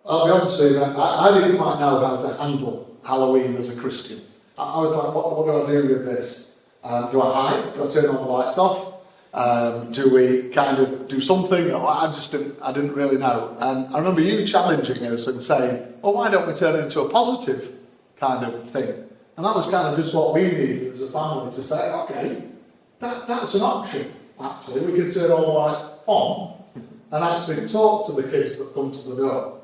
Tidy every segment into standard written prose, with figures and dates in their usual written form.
I'll be honest with you, I didn't quite know how to handle Halloween as a Christian. I was like, what do I do with this? Do I hide? Do I turn all the lights off? Do we kind of do something? I didn't really know. And I remember you challenging us and saying, well, why don't we turn it into a positive kind of thing? And that was kind of just what we needed as a family to say, okay, that's an option, actually. We can turn all the lights on and actually talk to the kids that come to the door.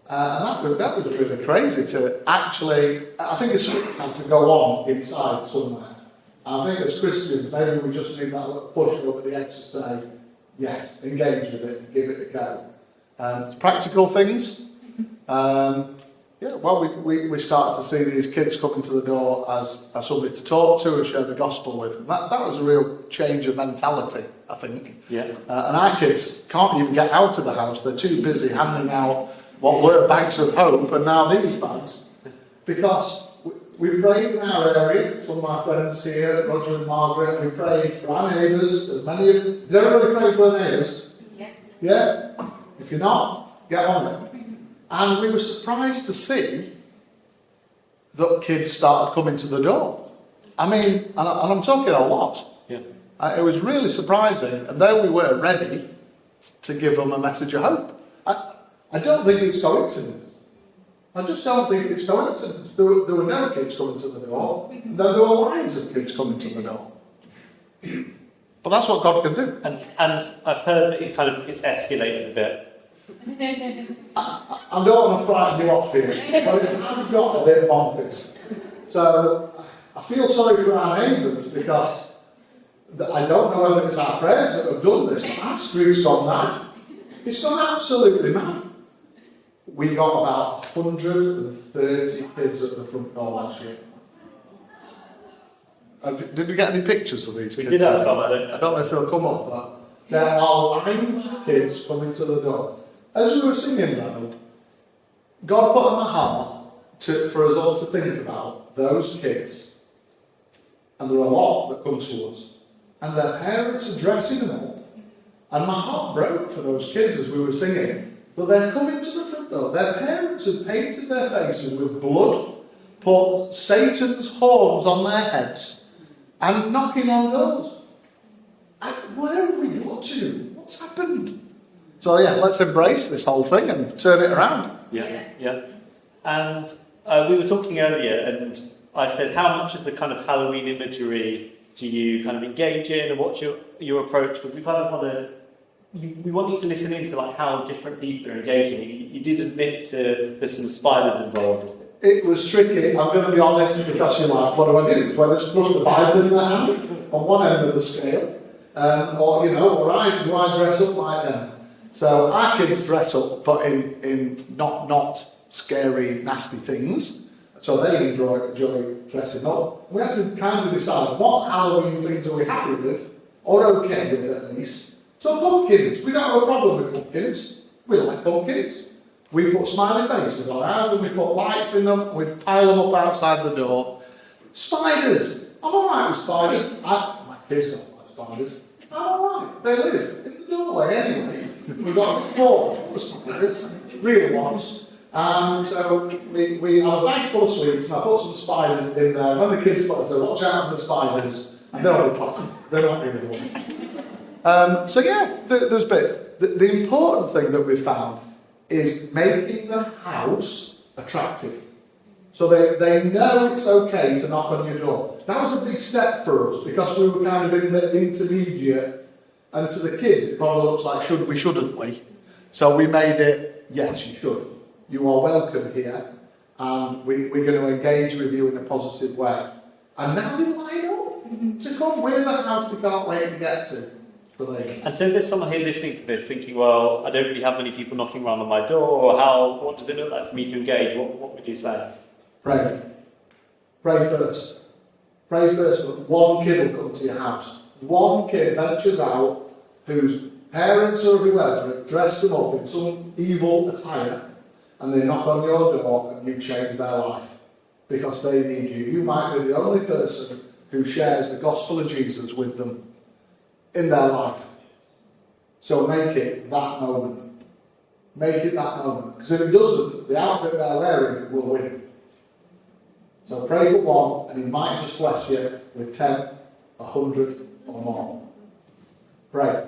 And that was really crazy to actually, I think it's had to go on inside somewhere. And I think as Christians, maybe we just need that little push over the edge to say, yes, engage with it, give it a go. Practical things. We started to see these kids coming to the door as somebody to talk to and share the gospel with. And that was a real change of mentality, I think. Yeah. And our kids can't even get out of the house. They're too busy handing out what were bags of hope and now these bags. Because we prayed in our area, some of my friends here, Roger and Margaret, we prayed for our neighbours, as many of you. Does everybody pray for their neighbours? Yeah. Yeah? If you're not, get on it. And we were surprised to see that kids started coming to the door. I mean, and I'm talking a lot. Yeah. It was really surprising, and there we were, ready to give them a message of hope. I don't think it's coincidence. I just don't think it's coincidence. There were no kids coming to the door, and there were lines of kids coming to the door. But that's what God can do. And I've heard that it's escalated a bit. I don't want to frighten you off here, but it has got a bit bonkers. So I feel sorry for our neighbours because I don't know whether it's our prayers that have done this, but our street's gone mad. It's gone absolutely mad. We got about 130 kids at the front door last year. Did we get any pictures of these kids? We did have some, I think. I don't know if they'll come up, but there are lines of kids coming to the door. As we were singing, though, God put on my heart for us all to think about those kids. And there are a lot that come to us. And their parents are dressing them up. And my heart broke for those kids as we were singing. But they're coming to the front door. Their parents have painted their faces with blood, put Satan's horns on their heads, and knocking on doors. Where have we got to? What's happened? So yeah, let's embrace this whole thing and turn it around. Yeah. And we were talking earlier, and I said, how much of the kind of Halloween imagery do you kind of engage in, and what's your approach? Because we kind of we want you to listen into like how different people are engaging. You did admit to there's some spiders involved. It was tricky. I'm going to be honest because you're like, what do I do? Do I just put the Bible in their hand on one end of the scale, or do I dress up like them? So our kids dress up, but in not scary, nasty things. So they enjoy dressing up. We have to kind of decide what Halloween things are we happy with, or okay with at least. So pumpkins, we don't have a problem with pumpkins. We like pumpkins. We put smiley faces on ours and we put lights in them, we pile them up outside the door. Spiders, I'm alright with spiders. My kids don't like spiders. I'm alright, they live in the doorway anyway. We've got a porch for spiders, real ones. So we have a bag full of sweets and I put some spiders in there. When the kids put it, watch out for the spiders. And they're only plastic, they're not really ones. There's bits. The important thing that we found is making the house attractive. So they know it's okay to knock on your door. That was a big step for us because we were kind of in the intermediate, and to the kids it probably looks like shouldn't we? So we made it, yes, you should. You are welcome here, and we're going to engage with you in a positive way. And now they line up to come. We're the house we can't wait to get to. And so if there's someone here listening to this thinking, well, I don't really have many people knocking around on my door, or what does it look like for me to engage? What would you say? Pray. Pray first. Pray first that one kid will come to your house. One kid ventures out whose parents or whoever dress them up in some evil attire and they knock on your door and you change their life because they need you. You might be the only person who shares the gospel of Jesus with them in their life. So make it that moment. make it that moment. Because if it doesn't, the outfit they're wearing will win. So pray for one, and he might just bless you with 10, 100, or more. Pray.